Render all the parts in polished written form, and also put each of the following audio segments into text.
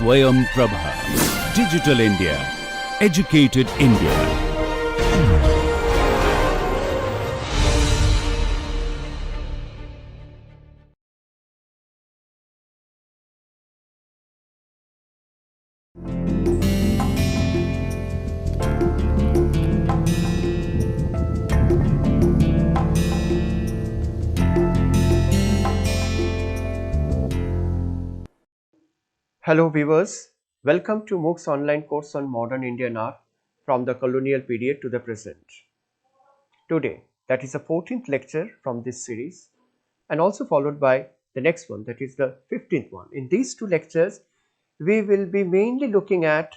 SwayamPrabha. Digital India. Educated India. Hello viewers, welcome to MOOC's online course on modern Indian art from the colonial period to the present. Today, that is the 14th lecture from this series and also followed by the next one, that is the 15th one. In these two lectures, we will be mainly looking at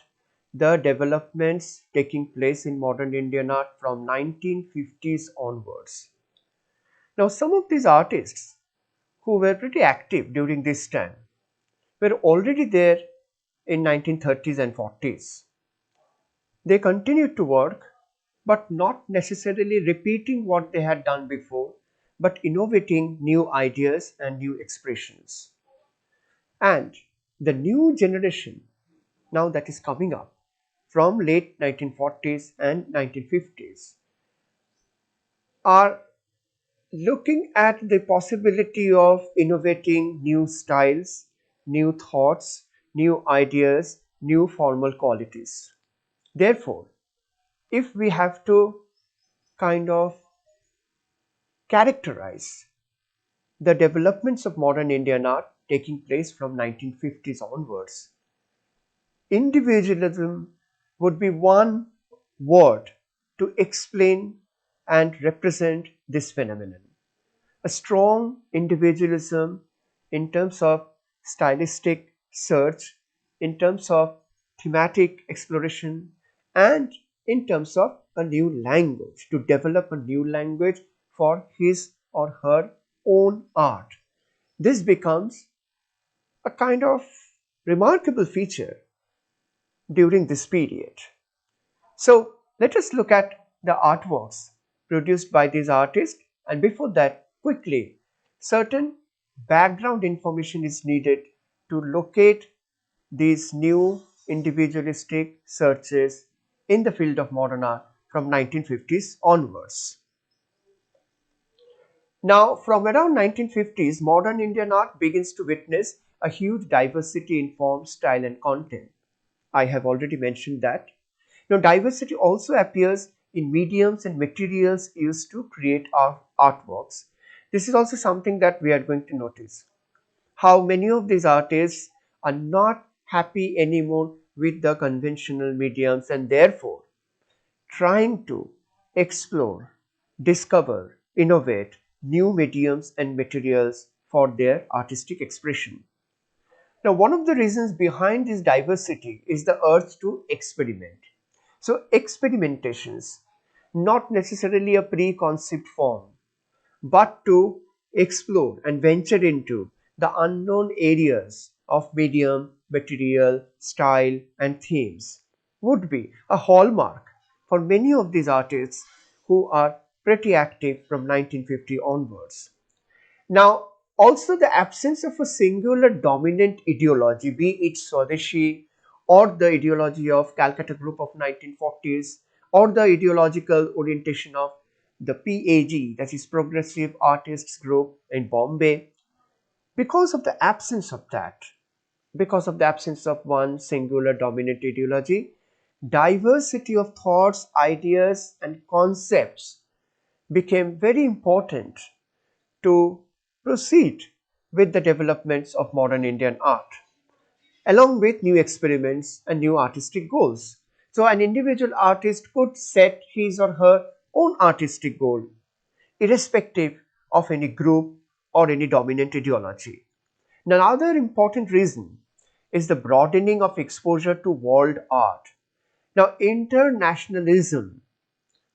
the developments taking place in modern Indian art from 1950s onwards. Now, some of these artists who were pretty active during this time were already there in 1930s and 40s. They continued to work, but not necessarily repeating what they had done before, but innovating new ideas and new expressions. And the new generation now that is coming up from late 1940s and 1950s are looking at the possibility of innovating new styles, new thoughts, new ideas, new formal qualities. Therefore, if we have to kind of characterize the developments of modern Indian art taking place from 1950s onwards, individualism would be one word to explain and represent this phenomenon. A strong individualism in terms of stylistic search, in terms of thematic exploration, and in terms of a new language, to develop a new language for his or her own art. This becomes a kind of remarkable feature during this period. So let us look at the artworks produced by these artists, and before that, quickly, certain background information is needed to locate these new individualistic searches in the field of modern art from 1950s onwards. Now, from around 1950s, modern Indian art begins to witness a huge diversity in form, style and content. I have already mentioned that. Now, diversity also appears in mediums and materials used to create our artworks. This is also something that we are going to notice. How many of these artists are not happy anymore with the conventional mediums and therefore trying to explore, discover, innovate new mediums and materials for their artistic expression. Now, one of the reasons behind this diversity is the urge to experiment. So, experimentations, not necessarily a preconceived form, but to explore and venture into the unknown areas of medium, material, style, and themes would be a hallmark for many of these artists who are pretty active from 1950 onwards. Now, also the absence of a singular dominant ideology, be it Swadeshi or the ideology of Calcutta group of 1940s or the ideological orientation of the PAG, that is Progressive Artists Group in Bombay. Because of the absence of that, because of the absence of one singular dominant ideology, diversity of thoughts, ideas and concepts became very important to proceed with the developments of modern Indian art, along with new experiments and new artistic goals. So an individual artist could set his or her own artistic goal, irrespective of any group or any dominant ideology. Now, another important reason is the broadening of exposure to world art. Now, internationalism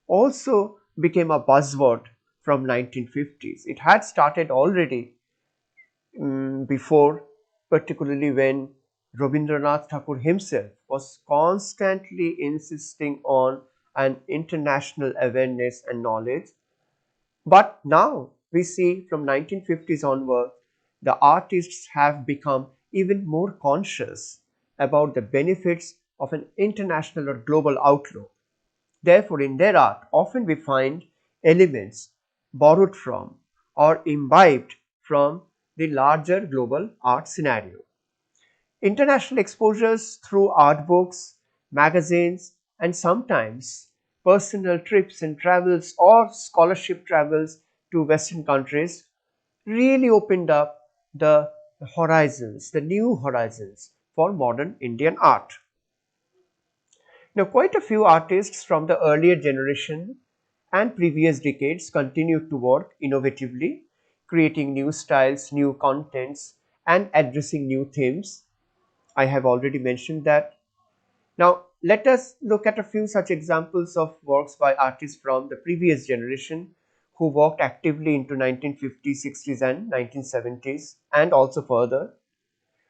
also became a buzzword from 1950s. It had started already before, particularly when Rabindranath Tagore himself was constantly insisting on an international awareness and knowledge. But now we see from 1950s onward, the artists have become even more conscious about the benefits of an international or global outlook. Therefore, in their art, often we find elements borrowed from or imbibed from the larger global art scenario. International exposures through art books, magazines, and sometimes personal trips and travels or scholarship travels to Western countries really opened up the horizons, the new horizons for modern Indian art. Now, quite a few artists from the earlier generation and previous decades continued to work innovatively, creating new styles, new contents, and addressing new themes. I have already mentioned that. Now, let us look at a few such examples of works by artists from the previous generation who worked actively into 1950s, 60s, and 1970s, and also further.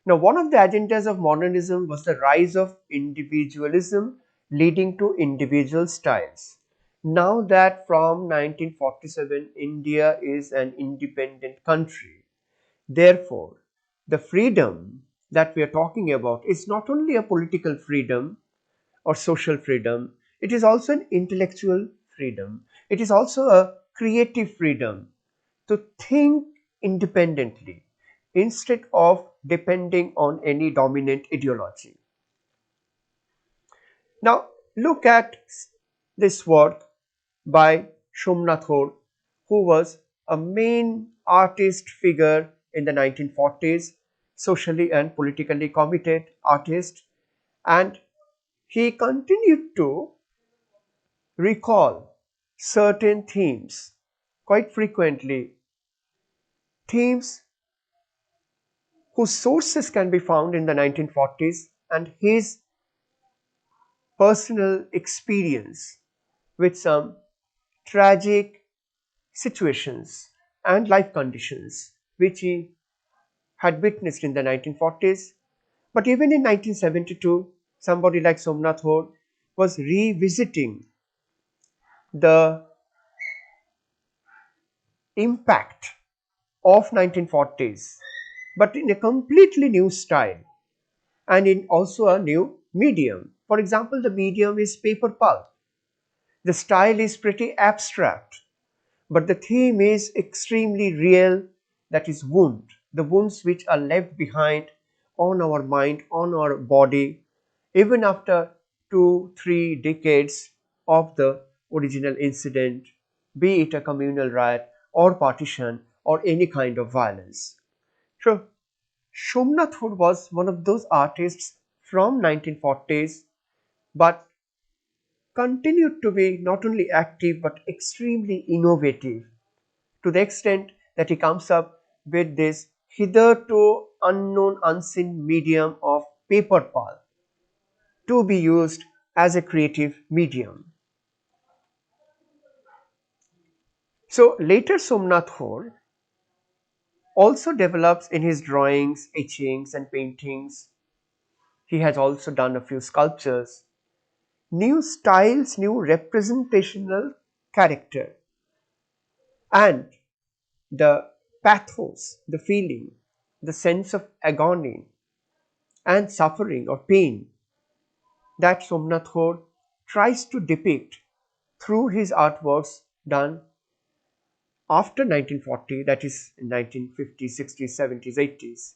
Now, one of the agendas of modernism was the rise of individualism leading to individual styles. Now that from 1947 India is an independent country, therefore, the freedom that we are talking about is not only a political freedom or social freedom, it is also an intellectual freedom. It is also a creative freedom to think independently instead of depending on any dominant ideology. Now, look at this work by Somnath, who was a main artist figure in the 1940s, socially and politically committed artist, and he continued to recall certain themes quite frequently, themes whose sources can be found in the 1940s and his personal experience with some tragic situations and life conditions which he had witnessed in the 1940s. But even in 1972, somebody like Somnath was revisiting the impact of 1940s, but in a completely new style and in also a new medium. For example, the medium is paper pulp. The style is pretty abstract, but the theme is extremely real, that is wound, the wounds which are left behind on our mind, on our body, even after 2-3 decades of the original incident, be it a communal riot or partition or any kind of violence. So, Somnath was one of those artists from 1940s, but continued to be not only active but extremely innovative to the extent that he comes up with this hitherto unknown unseen medium of paper pulp to be used as a creative medium. So later Somnath also develops in his drawings, etchings and paintings. He has also done a few sculptures, new styles, new representational character, and the pathos, the feeling, the sense of agony and suffering or pain that Somnath tries to depict through his artworks done after 1940, that is in 1950s, 60s, 70s, 80s,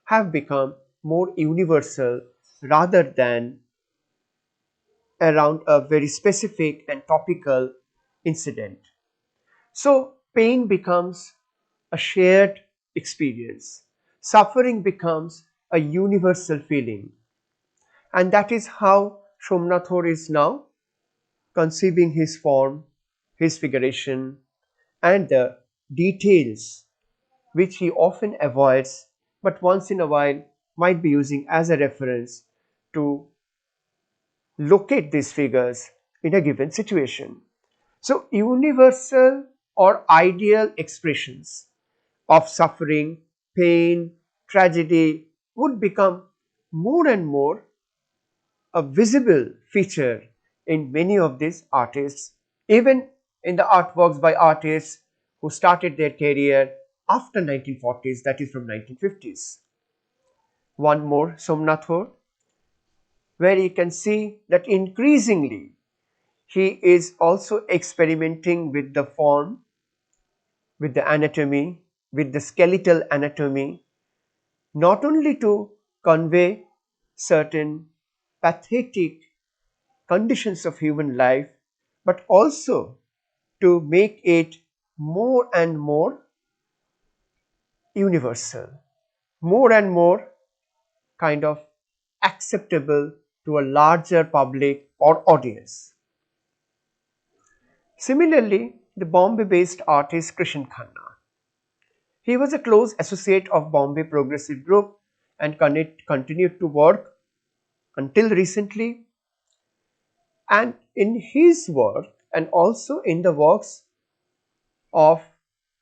have become more universal rather than around a very specific and topical incident. So, pain becomes a shared experience, suffering becomes a universal feeling, and that is how Somnath is now conceiving his form, his figuration, and the details which he often avoids but once in a while might be using as a reference to locate these figures in a given situation. So, universal or ideal expressions of suffering, pain, tragedy would become more and more a visible feature in many of these artists, even in the artworks by artists who started their career after 1940s, that is from 1950s. One more, Somnath where you can see that increasingly he is also experimenting with the form, with the anatomy, with the skeletal anatomy, not only to convey certain pathetic conditions of human life, but also to make it more and more universal, more and more kind of acceptable to a larger public or audience. Similarly, the Bombay-based artist Krishan Khanna. He was a close associate of Bombay Progressive Group and continued to work until recently. And in his work and also in the works of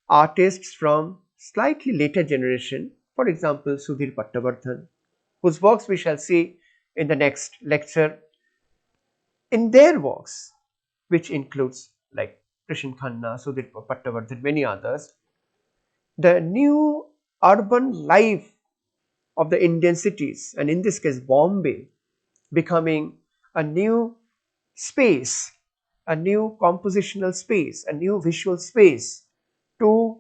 artists from slightly later generation, for example Sudhir Pattavardhan, whose works we shall see in the next lecture, in their works, which includes like Krishan Khanna, Sudhir Pattavardhan, many others, the new urban life of the Indian cities, and in this case Bombay, becoming a new space, a new compositional space, a new visual space to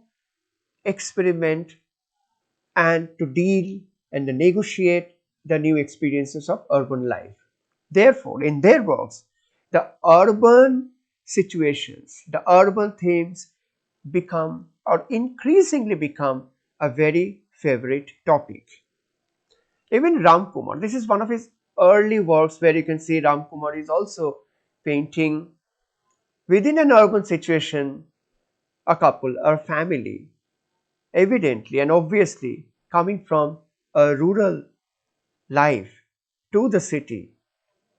experiment and to deal and to negotiate the new experiences of urban life. Therefore, in their works, the urban situations, the urban themes become or increasingly become a very favorite topic. Even Ram Kumar, this is one of his early works where you can see Ram Kumar is also painting within an urban situation a couple or family, evidently and obviously coming from a rural life to the city,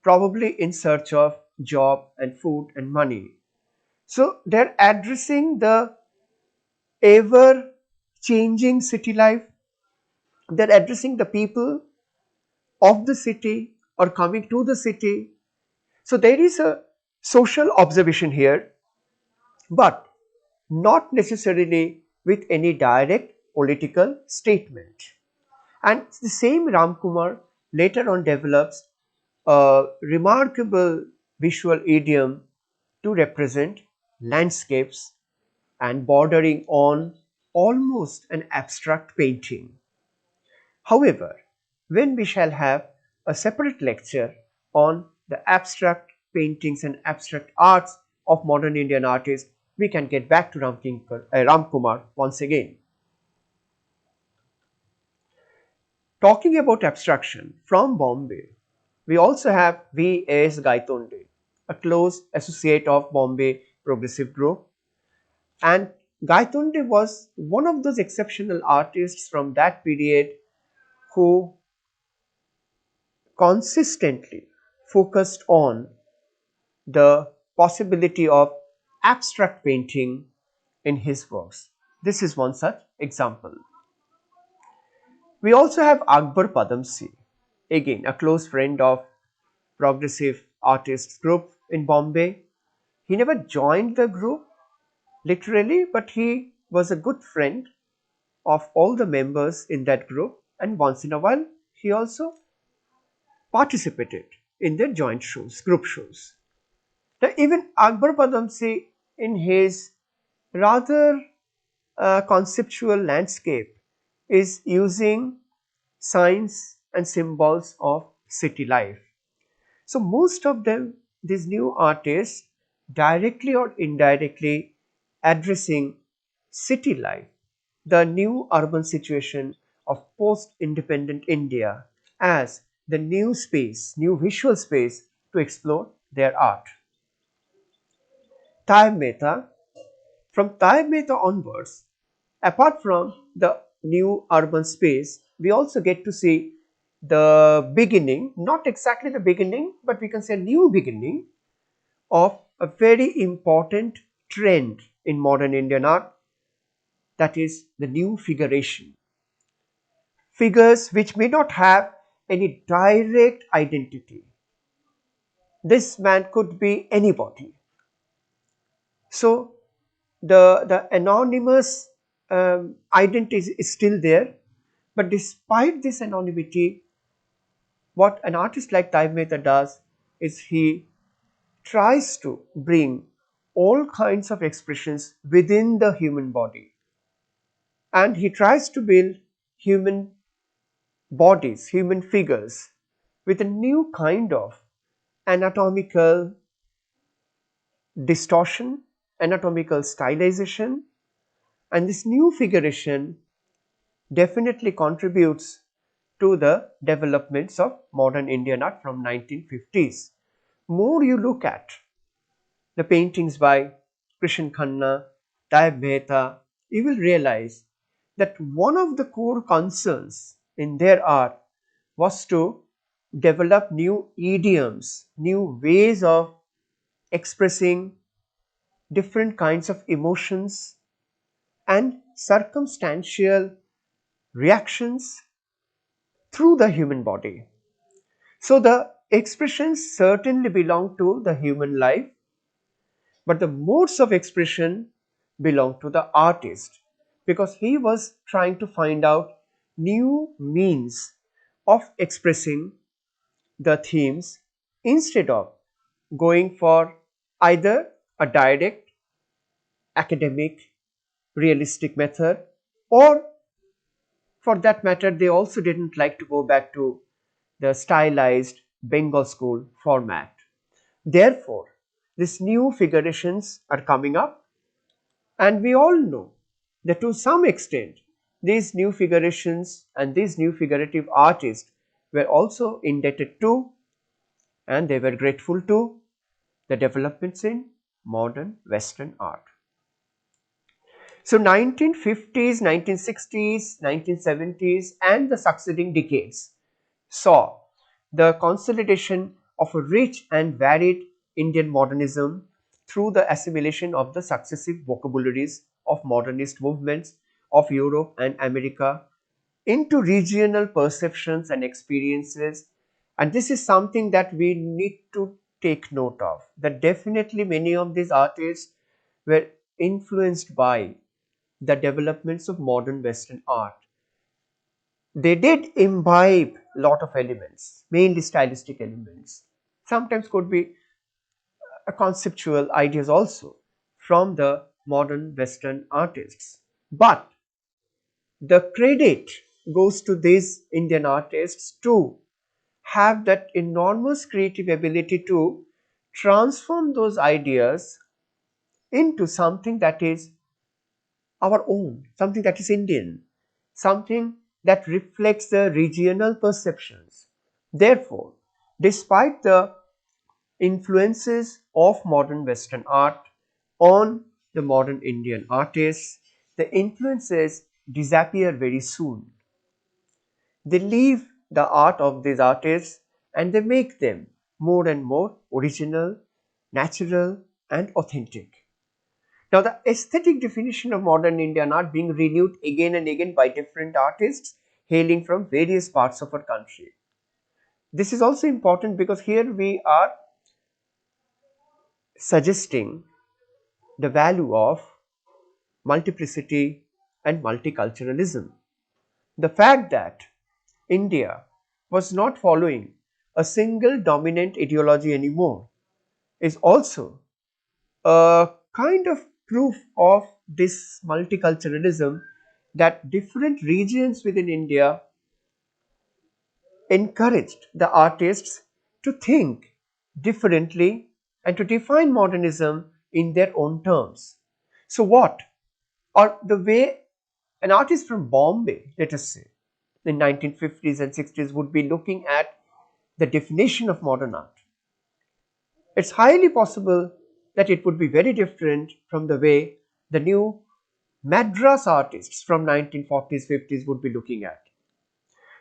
probably in search of job and food and money. So they're addressing the ever changing city life, they're addressing the people of the city or coming to the city. So there is a social observation here, but not necessarily with any direct political statement. And the same Ram Kumar later on develops a remarkable visual idiom to represent landscapes and bordering on almost an abstract painting. However, when we shall have a separate lecture on the abstract paintings and abstract arts of modern Indian artists, we can get back to Ram Kumar once again. Talking about abstraction from Bombay, we also have V.S. Gaitonde, a close associate of Bombay Progressive Group. And Gaitonde was one of those exceptional artists from that period who consistently focused on the possibility of abstract painting in his works. This is one such example. We also have Akbar Padamsee, again a close friend of progressive artists group in Bombay. He never joined the group literally, but he was a good friend of all the members in that group, and once in a while he also participated in their joint shows, group shows. Now, even Akbar Padamsee, in his rather conceptual landscape, is using signs and symbols of city life. So, most of them, these new artists, directly or indirectly addressing city life, the new urban situation of post independent India as the new space, new visual space to explore their art. Taib Mehta, from Taib Mehta onwards, apart from the new urban space, we also get to see the beginning, not exactly the beginning, but we can say a new beginning of a very important trend in modern Indian art, that is the new figuration. Figures which may not have any direct identity. This man could be anybody. So the anonymous identity is still there, but despite this anonymity, what an artist like Taib Mehta does is he tries to bring all kinds of expressions within the human body, and he tries to build human bodies, human figures with a new kind of anatomical distortion, anatomical stylization, and this new figuration definitely contributes to the developments of modern Indian art from 1950s. More you look at the paintings by Krishan Khanna, Taib Mehta, you will realize that one of the core concerns in their art was to develop new idioms, new ways of expressing different kinds of emotions and circumstantial reactions through the human body. So the expressions certainly belong to the human life, but the modes of expression belong to the artist, because he was trying to find out new means of expressing the themes instead of going for either a direct academic realistic method, or for that matter they also didn't like to go back to the stylized Bengal school format. Therefore, these new figurations are coming up, and we all know that to some extent these new figurations and these new figurative artists were also indebted to, and they were grateful to, the developments in modern Western art. So 1950s, 1960s, 1970s and the succeeding decades saw the consolidation of a rich and varied Indian modernism through the assimilation of the successive vocabularies of modernist movements of Europe and America into regional perceptions and experiences. And this is something that we need to take note of, that definitely many of these artists were influenced by the developments of modern Western art. They did imbibe a lot of elements, mainly stylistic elements. Sometimes could be a conceptual ideas also from the modern Western artists. But the credit goes to these Indian artists to have that enormous creative ability to transform those ideas into something that is our own, something that is Indian, something that reflects the regional perceptions. Therefore, despite the influences of modern Western art on the modern Indian artists, the influences disappear very soon. They leave the art of these artists and they make them more and more original, natural, and authentic. Now, the aesthetic definition of modern Indian art being renewed again and again by different artists hailing from various parts of our country. This is also important because here we are suggesting the value of multiplicity and multiculturalism. The fact that India was not following a single dominant ideology anymore is also a kind of proof of this multiculturalism, that different regions within India encouraged the artists to think differently and to define modernism in their own terms. So, what or the way an artist from Bombay, let us say, in 1950s and 60s would be looking at the definition of modern art, it's highly possible that it would be very different from the way the new Madras artists from 1940s 50s would be looking at.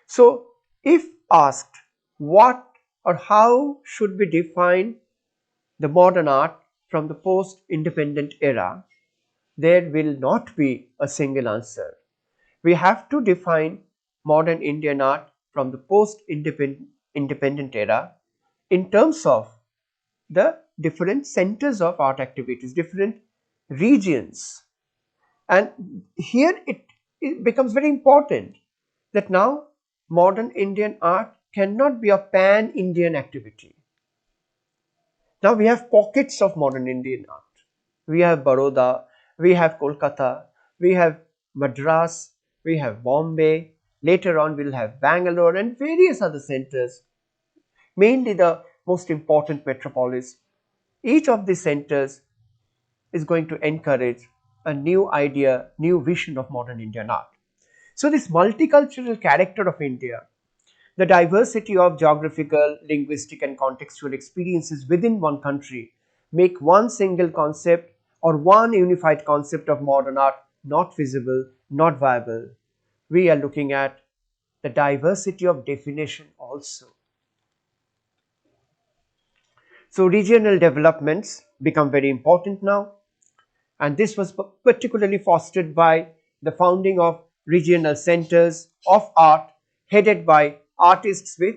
So if asked what or how should we define the modern art from the post independent era, there will not be a single answer. We have to define modern Indian art from the post independent era in terms of the different centers of art activities, different regions. And here it becomes very important that now modern Indian art cannot be a pan-Indian activity. Now we have pockets of modern Indian art. We have Baroda, we have Kolkata, we have Madras, we have Bombay. Later on, we'll have Bangalore and various other centers, mainly the most important metropolis. Each of these centers is going to encourage a new idea, new vision of modern Indian art. So, this multicultural character of India, the diversity of geographical, linguistic, and contextual experiences within one country make one single concept or one unified concept of modern art not feasible, not viable. We are looking at the diversity of definition also. So, regional developments become very important now, and this was particularly fostered by the founding of regional centers of art headed by artists with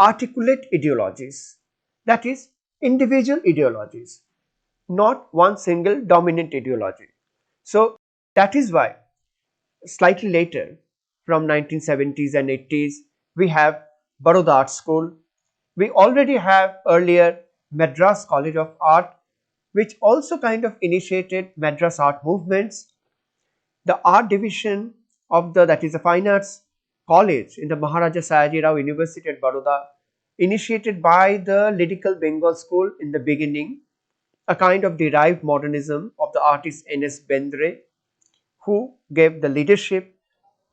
articulate ideologies, that is, individual ideologies, not one single dominant ideology. So, that is why slightly later, from 1970s and 80s, we have Baroda Art School. We already have earlier Madras College of Art, which also kind of initiated Madras art movements. The art division of the, that is the Fine Arts College in the Maharaja Sayaji Rao University at Baroda, initiated by the Lyrical Bengal School in the beginning, a kind of derived modernism of the artist N.S. Bendre, who gave the leadership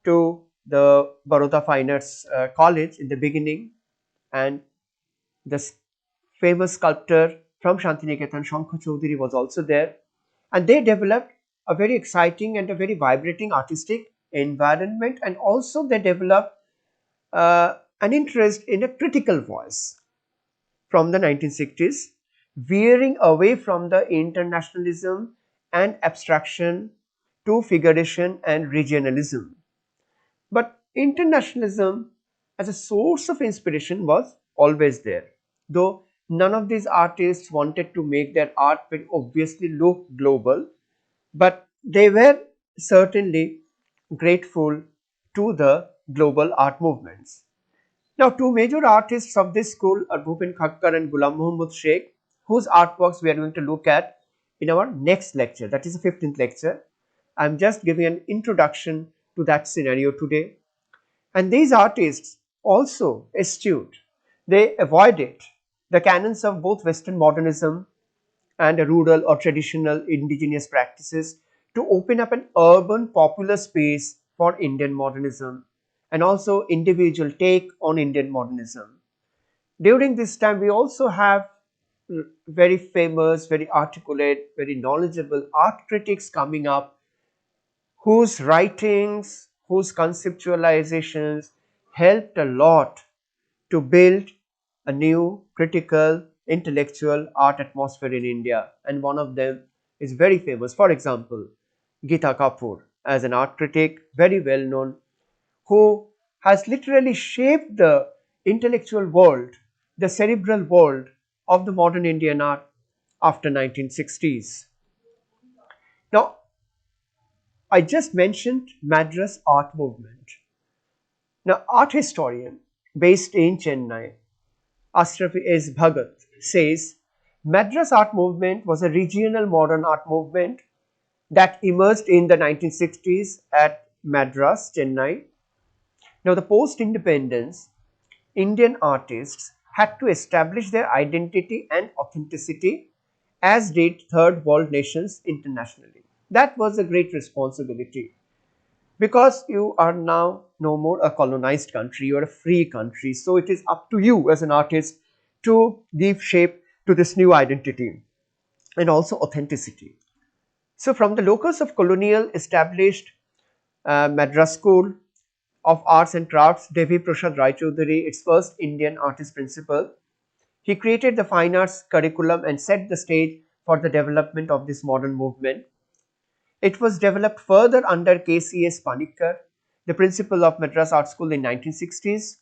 to the Baroda Fine Arts College in the beginning, and the famous sculptor from Shantiniketan, Shankha Chaudhary, was also there, and they developed a very exciting and a very vibrating artistic environment, and also they developed an interest in a critical voice from the 1960s, veering away from the internationalism and abstraction to figuration and regionalism. But internationalism as a source of inspiration was always there, though none of these artists wanted to make their art very obviously look global, but they were certainly grateful to the global art movements. Now, two major artists of this school are Bhupen Khakkar and Ghulam Muhammad Sheikh, whose artworks we are going to look at in our next lecture, that is the 15th lecture. I am just giving an introduction to that scenario today. And these artists also eschewed, they avoided the canons of both Western modernism and rural or traditional indigenous practices to open up an urban popular space for Indian modernism and also individual take on Indian modernism. During this time, we also have very famous, very articulate, very knowledgeable art critics coming up, whose writings, whose conceptualizations helped a lot to build a new critical, intellectual art atmosphere in India. And one of them is very famous. For example, Geeta Kapoor, as an art critic, very well known, who has literally shaped the intellectual world, the cerebral world of the modern Indian art after 1960s. Now, I just mentioned Madras art movement. Now, art historian based in Chennai, Ashrafi S. Bhagat, says Madras art movement was a regional modern art movement that emerged in the 1960s at Madras, Chennai. Now, the post-independence Indian artists had to establish their identity and authenticity, as did third world nations internationally. That was a great responsibility, because you are now no more a colonized country, you are a free country. So it is up to you as an artist to give shape to this new identity and also authenticity. So from the locus of Colonial established Madras School of Arts and Crafts, Devi Prasad Rai Chaudhary, its first Indian artist principal. He created the fine arts curriculum and set the stage for the development of this modern movement. It was developed further under K.C.S. Panikkar, the principal of Madras Art School in 1960s.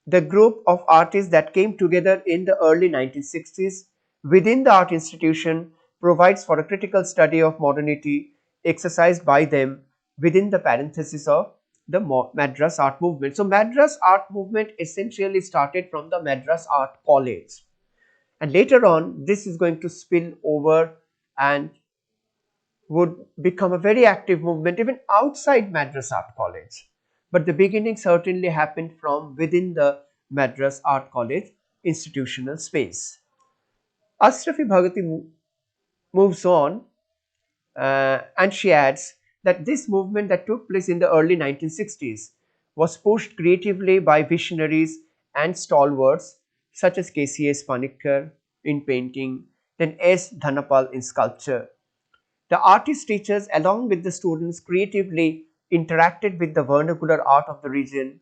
The group of artists that came together in the early 1960s within the art institution provides for a critical study of modernity exercised by them within the parenthesis of the Madras art movement. So Madras art movement essentially started from the Madras Art College, and later on this is going to spill over and would become a very active movement even outside Madras Art College. But the beginning certainly happened from within the Madras Art College institutional space. Ashrafi Bhagati moves on, and she adds that this movement that took place in the early 1960s was pushed creatively by visionaries and stalwarts such as KCS Panikkar in painting, then S. Dhanapal in sculpture. The artist teachers, along with the students, creatively interacted with the vernacular art of the region.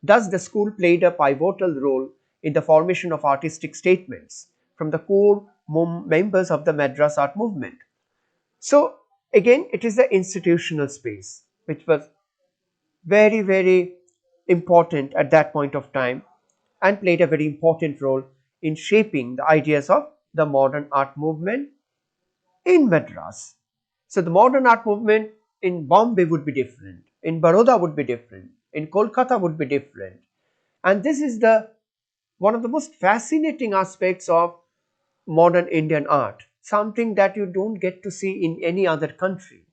Thus, the school played a pivotal role in the formation of artistic statements from the core members of the Madras art movement. So, again, it is the institutional space which was very, very important at that point of time and played a very important role in shaping the ideas of the modern art movement in Madras. So the modern art movement in Bombay would be different, in Baroda would be different, in Kolkata would be different. And this is the one of the most fascinating aspects of modern Indian art, something that you don't get to see in any other country.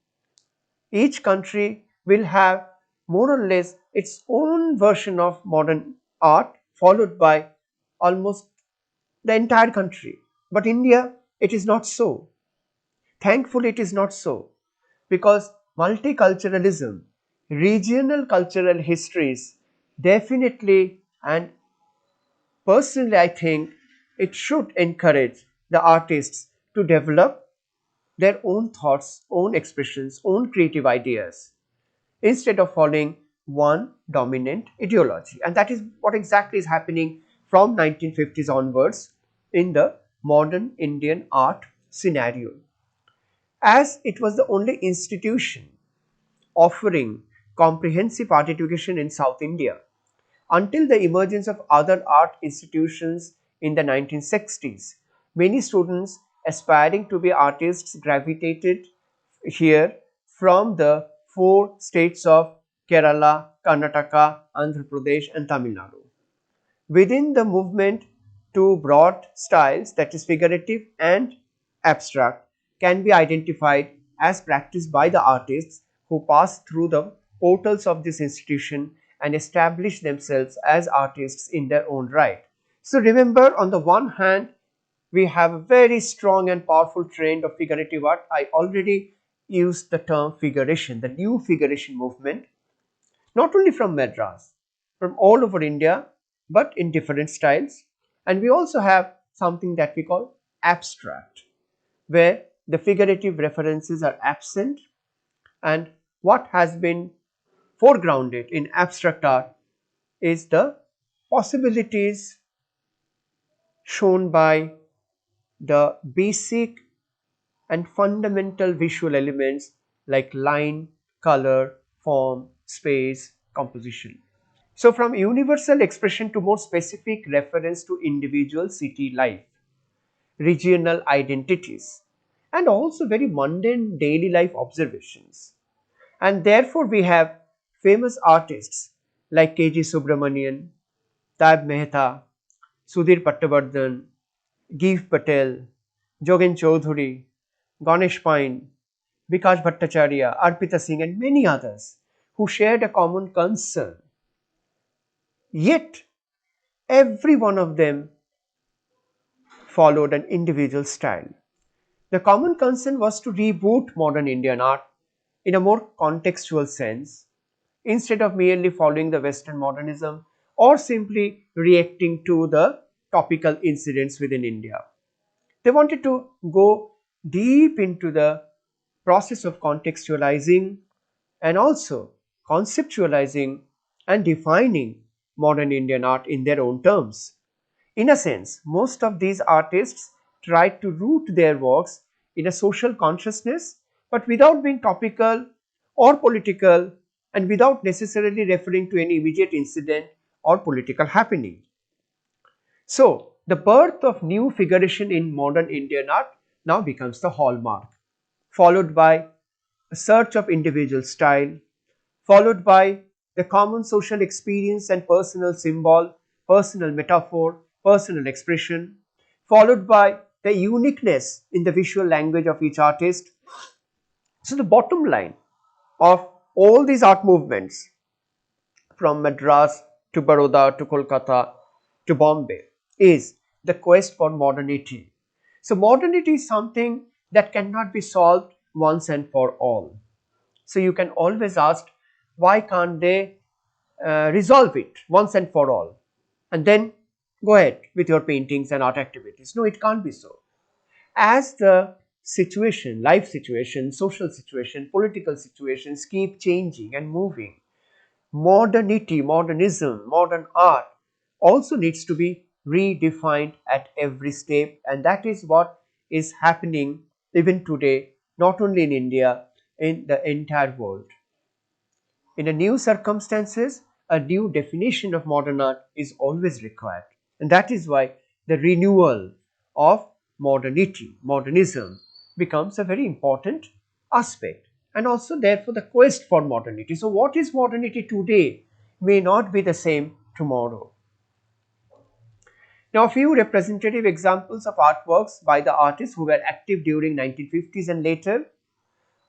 Each country will have more or less its own version of modern art, followed by almost the entire country. But India, it is not so. Thankfully, it is not so, because multiculturalism, regional cultural histories, definitely and personally I think it should encourage the artists to develop their own thoughts, own expressions, own creative ideas instead of following one dominant ideology. And that is what exactly is happening from 1950s onwards in the modern Indian art scenario. As it was the only institution offering comprehensive art education in South India, until the emergence of other art institutions in the 1960s, many students aspiring to be artists gravitated here from the four states of Kerala, Karnataka, Andhra Pradesh, and Tamil Nadu. Within the movement, two broad styles, that is figurative and abstract, can be identified as practiced by the artists who pass through the portals of this institution and establish themselves as artists in their own right. So remember, on the one hand, we have a very strong and powerful trend of figurative art. I already used the term figuration, the new figuration movement, not only from Madras, from all over India, but in different styles. And we also have something that we call abstract, where the figurative references are absent, and what has been foregrounded in abstract art is the possibilities shown by the basic and fundamental visual elements like line, color, form, space, composition. So from universal expression to more specific reference to individual city life, regional identities, and also very mundane daily life observations. And therefore we have famous artists like K.G. Subramanian, Taib Mehta, Sudhir Pattavardhan, Giv Patel, Jogen Chaudhuri, Ganesh Pine, Bikash Bhattacharya, Arpita Singh, and many others who shared a common concern. Yet every one of them followed an individual style. The common concern was to reboot modern Indian art in a more contextual sense, instead of merely following the Western modernism or simply reacting to the topical incidents within India. They wanted to go deep into the process of contextualizing and also conceptualizing and defining modern Indian art in their own terms. In a sense, most of these artists tried to root their works in a social consciousness, but without being topical or political and without necessarily referring to any immediate incident or political happening. So, the birth of new figuration in modern Indian art now becomes the hallmark, followed by a search of individual style, followed by the common social experience and personal symbol, personal metaphor, personal expression, followed by the uniqueness in the visual language of each artist. So the bottom line of all these art movements from Madras to Baroda to Kolkata to Bombay is the quest for modernity. So modernity is something that cannot be solved once and for all. So you can always ask, why can't they resolve it once and for all and then go ahead with your paintings and art activities? No, it can't be so. As the situation, life situation, social situation, political situations keep changing and moving, modernity, modernism, modern art also needs to be redefined at every step, and that is what is happening even today, not only in India, in the entire world. In a new circumstances, a new definition of modern art is always required. And that is why the renewal of modernity, modernism becomes a very important aspect. And also therefore the quest for modernity. So what is modernity today may not be the same tomorrow. Now a few representative examples of artworks by the artists who were active during 1950s and later.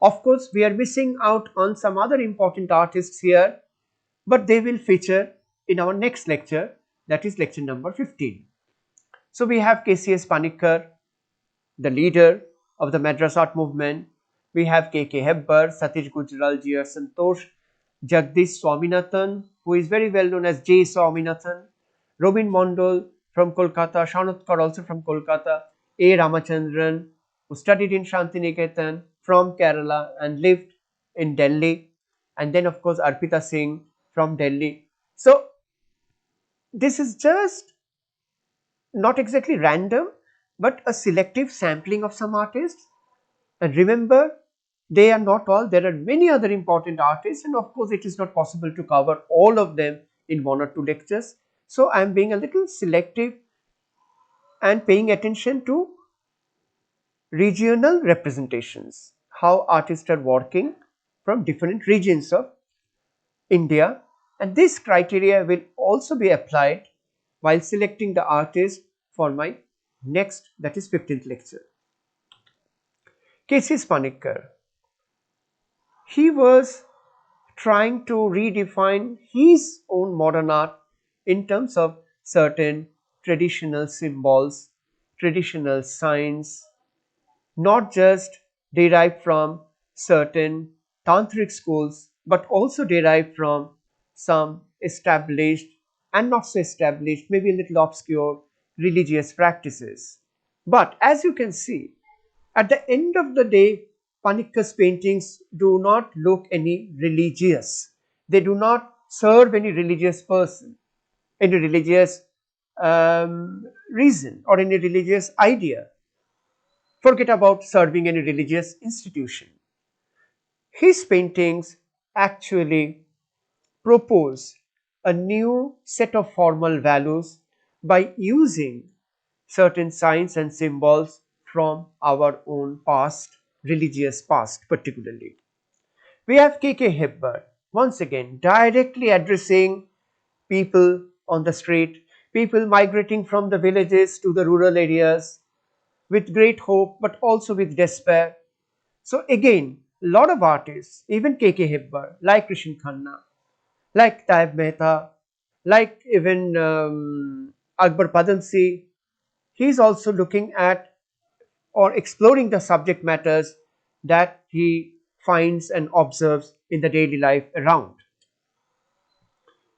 Of course, we are missing out on some other important artists here, but they will feature in our next lecture, that is lecture number 15. So we have KCS Panikkar, the leader of the Madras art movement. We have K.K. Hebbar, Satish Gujral, G.R. Santosh, Jagdish Swaminathan, who is very well known as J. Swaminathan, Robin Mondal from Kolkata, Shanotkar also from Kolkata, A. Ramachandran, who studied in Shantiniketan from Kerala and lived in Delhi, and then of course Arpita Singh from Delhi. So this is just not exactly random, but a selective sampling of some artists. And remember, they are not all, there are many other important artists, and of course it is not possible to cover all of them in one or two lectures. So I am being a little selective and paying attention to regional representations, how artists are working from different regions of India, and this criteria will also be applied while selecting the artist for my next, that is 15th lecture. KCS Panikkar, he was trying to redefine his own modern art in terms of certain traditional symbols, traditional signs, not just derived from certain tantric schools, but also derived from some established and not so established, maybe a little obscure religious practices. But as you can see, at the end of the day, Panikkar's paintings do not look any religious. They do not serve any religious person, any religious reason or any religious idea. Forget about serving any religious institution. His paintings actually propose a new set of formal values by using certain signs and symbols from our own past, religious past particularly. We have K.K. Hebbar, once again directly addressing people on the street, people migrating from the villages to the rural areas with great hope but also with despair. So again, a lot of artists, even K.K. Hebbar, like Krishan Khanna, like Taib Mehta, like even Akbar Padansi, he is also looking at or exploring the subject matters that he finds and observes in the daily life around.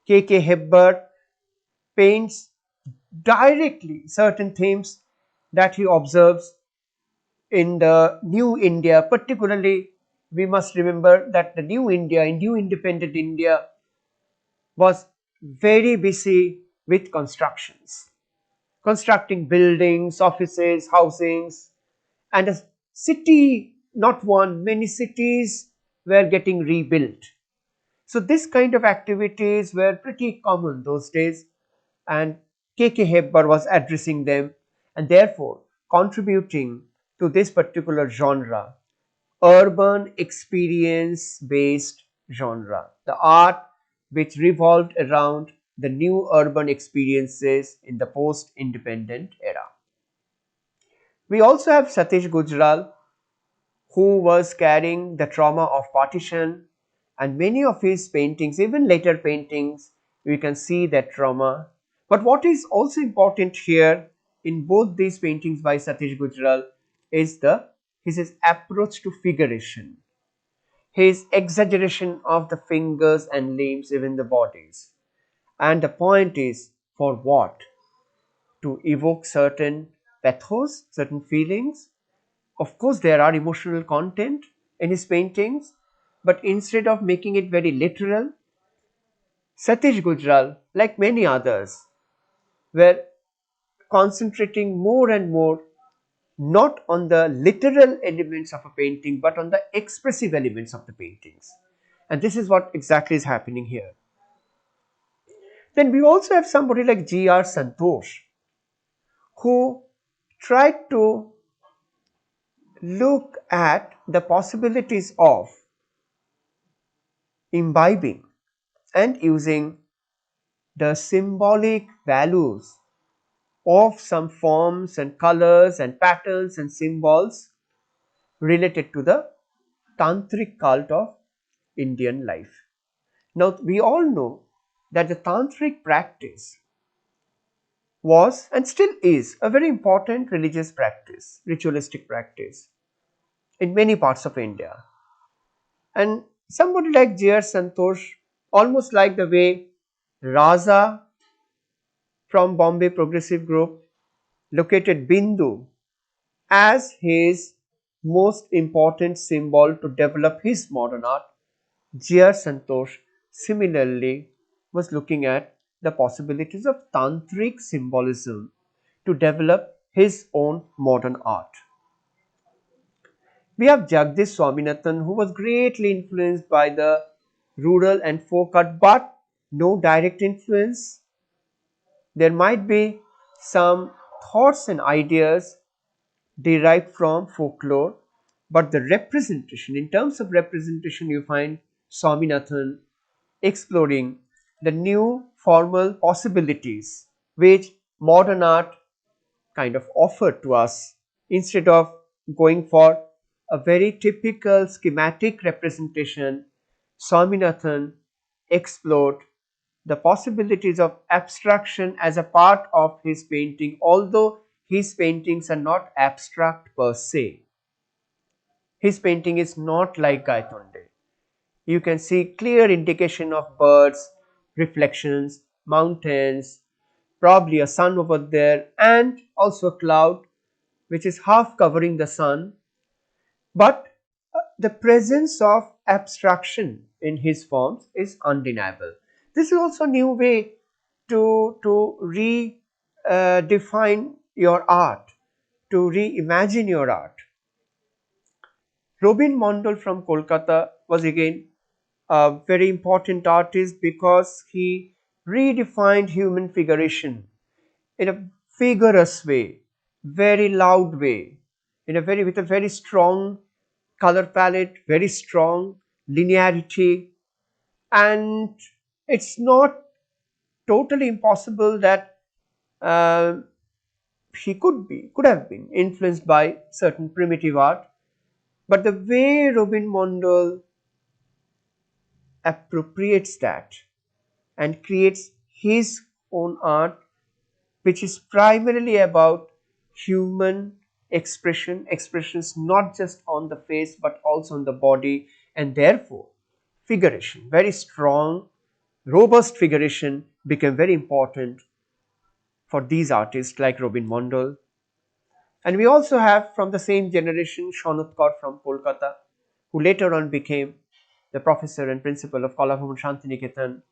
K.K. Hebbar paints directly certain themes that he observes in the new India. Particularly, we must remember that the new India, new independent India, was very busy with constructions, constructing buildings, offices, housings, and a city, not one, many cities were getting rebuilt. So this kind of activities were pretty common those days, and K.K. Hebbar was addressing them and therefore contributing to this particular genre, urban experience based genre, the art which revolved around the new urban experiences in the post-independent era. We also have Satish Gujral, who was carrying the trauma of partition, and many of his paintings, even later paintings, we can see that trauma. But what is also important here in both these paintings by Satish Gujral is his approach to figuration, his exaggeration of the fingers and limbs, even the bodies. And the point is for what? To evoke certain pathos, certain feelings. Of course, there are emotional content in his paintings, but instead of making it very literal, Satish Gujral, like many others, were concentrating more and more not on the literal elements of a painting but on the expressive elements of the paintings. And this is what exactly is happening here. Then we also have somebody like G.R. Santosh, who tried to look at the possibilities of imbibing and using the symbolic values of some forms and colors and patterns and symbols related to the tantric cult of Indian life. Now, we all know that the tantric practice was and still is a very important religious practice, ritualistic practice in many parts of India. And somebody like J.R. Santosh, almost like the way Raza from Bombay Progressive Group located Bindu as his most important symbol to develop his modern art, J.R. Santosh similarly was looking at the possibilities of tantric symbolism to develop his own modern art. We have Jagdish Swaminathan, who was greatly influenced by the rural and folk art, but no direct influence. There might be some thoughts and ideas derived from folklore, but the representation, in terms of representation, you find Swaminathan exploring the new formal possibilities which modern art kind of offered to us. Instead of going for a very typical schematic representation, Swaminathan explored the possibilities of abstraction as a part of his painting, although his paintings are not abstract per se. His painting is not like Gaitonde. You can see clear indication of birds, reflections, mountains, probably a sun over there, and also a cloud which is half covering the sun. But the presence of abstraction in his forms is undeniable. This is also a new way to redefine your art, to reimagine your art. Robin Mondal from Kolkata was again a very important artist because he redefined human figuration in a vigorous way, very loud way, with a very strong color palette, very strong linearity, and it's not totally impossible that uh, he could have been influenced by certain primitive art, but the way Robin Mondal appropriates that and creates his own art, which is primarily about human expressions not just on the face but also on the body, and therefore figuration, very strong, robust figuration became very important for these artists like Robin Mondal. And we also have from the same generation Shanutkar from Kolkata, who later on became the professor and principal of Kalabhavan Shantiniketan.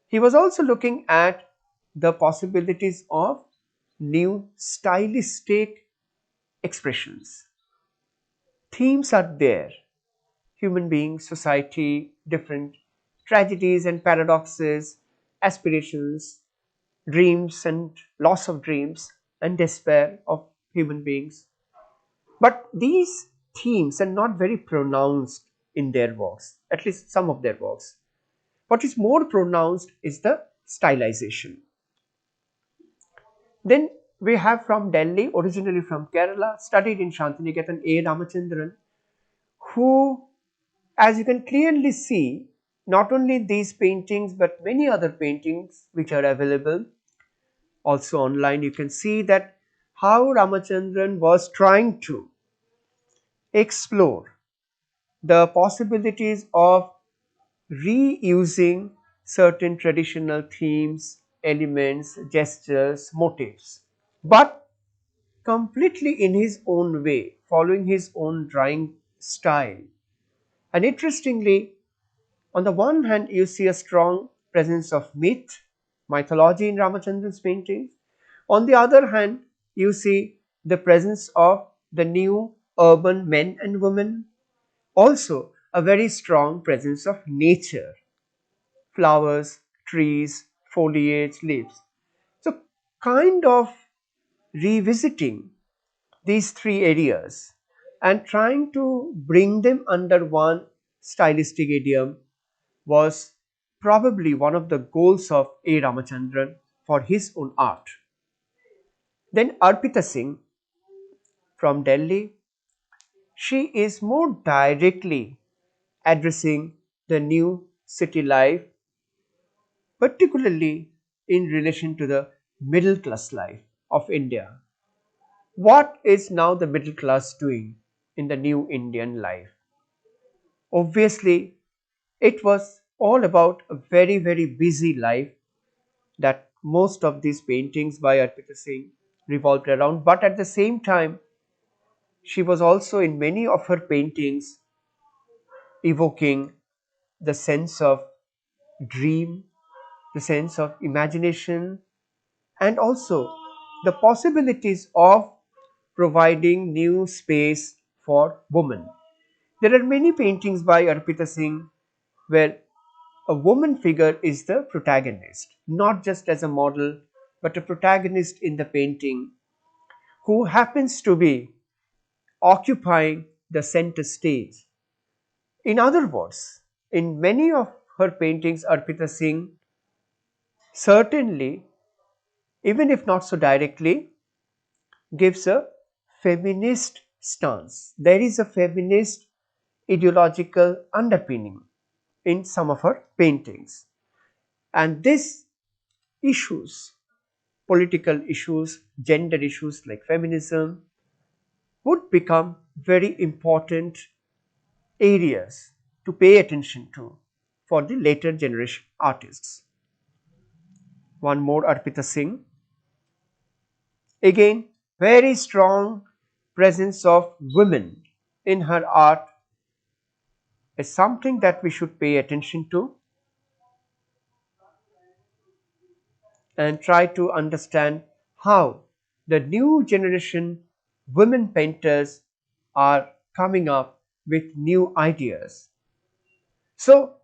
He was also looking at the possibilities of new stylistic expressions. Themes are there: human beings, society, different tragedies and paradoxes, aspirations, dreams and loss of dreams, and despair of human beings. But these themes are not very pronounced in their works, at least some of their works. What is more pronounced is the stylization. Then we have from Delhi, originally from Kerala, studied in Shantiniketan, A. Ramachandran, who, as you can clearly see, not only these paintings but many other paintings which are available also online, you can see that how Ramachandran was trying to explore the possibilities of reusing certain traditional themes, elements, gestures, motifs, but completely in his own way, following his own drawing style. And interestingly, on the one hand, you see a strong presence of mythology in Ramachandran's paintings. On the other hand, you see the presence of the new urban men and women. Also, a very strong presence of nature, flowers, trees, foliage, leaves. So, kind of revisiting these three areas and trying to bring them under one stylistic idiom was probably one of the goals of A. Ramachandran for his own art. Then Arpita Singh from Delhi, she is more directly addressing the new city life, particularly in relation to the middle class life of India. What is now the middle class doing in the new Indian life? Obviously, it was all about a very, very busy life that most of these paintings by Arpita Singh revolved around. But at the same time, she was also in many of her paintings evoking the sense of dream, the sense of imagination, and also the possibilities of providing new space for women. There are many paintings by Arpita Singh where a woman figure is the protagonist, not just as a model, but a protagonist in the painting who happens to be occupying the center stage. In other words, in many of her paintings, Arpita Singh certainly, even if not so directly, gives a feminist stance. There is a feminist ideological underpinning in some of her paintings. And these issues, political issues, gender issues like feminism, would become very important areas to pay attention to for the later generation artists. One more, Arpita Singh. Again, very strong presence of women in her art is something that we should pay attention to and try to understand how the new generation women painters are coming up with new ideas. So,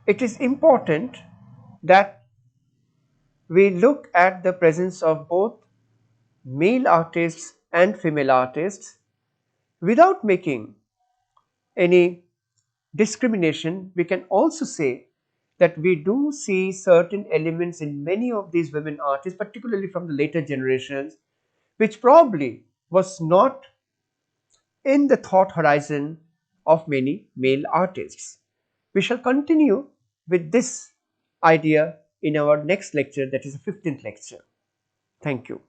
it is important that we look at the presence of both male artists and female artists without making any discrimination. We can also say that we do see certain elements in many of these women artists, particularly from the later generations, which probably was not in the thought horizon of many male artists. We shall continue with this idea in our next lecture, that is the 15th lecture. Thank you.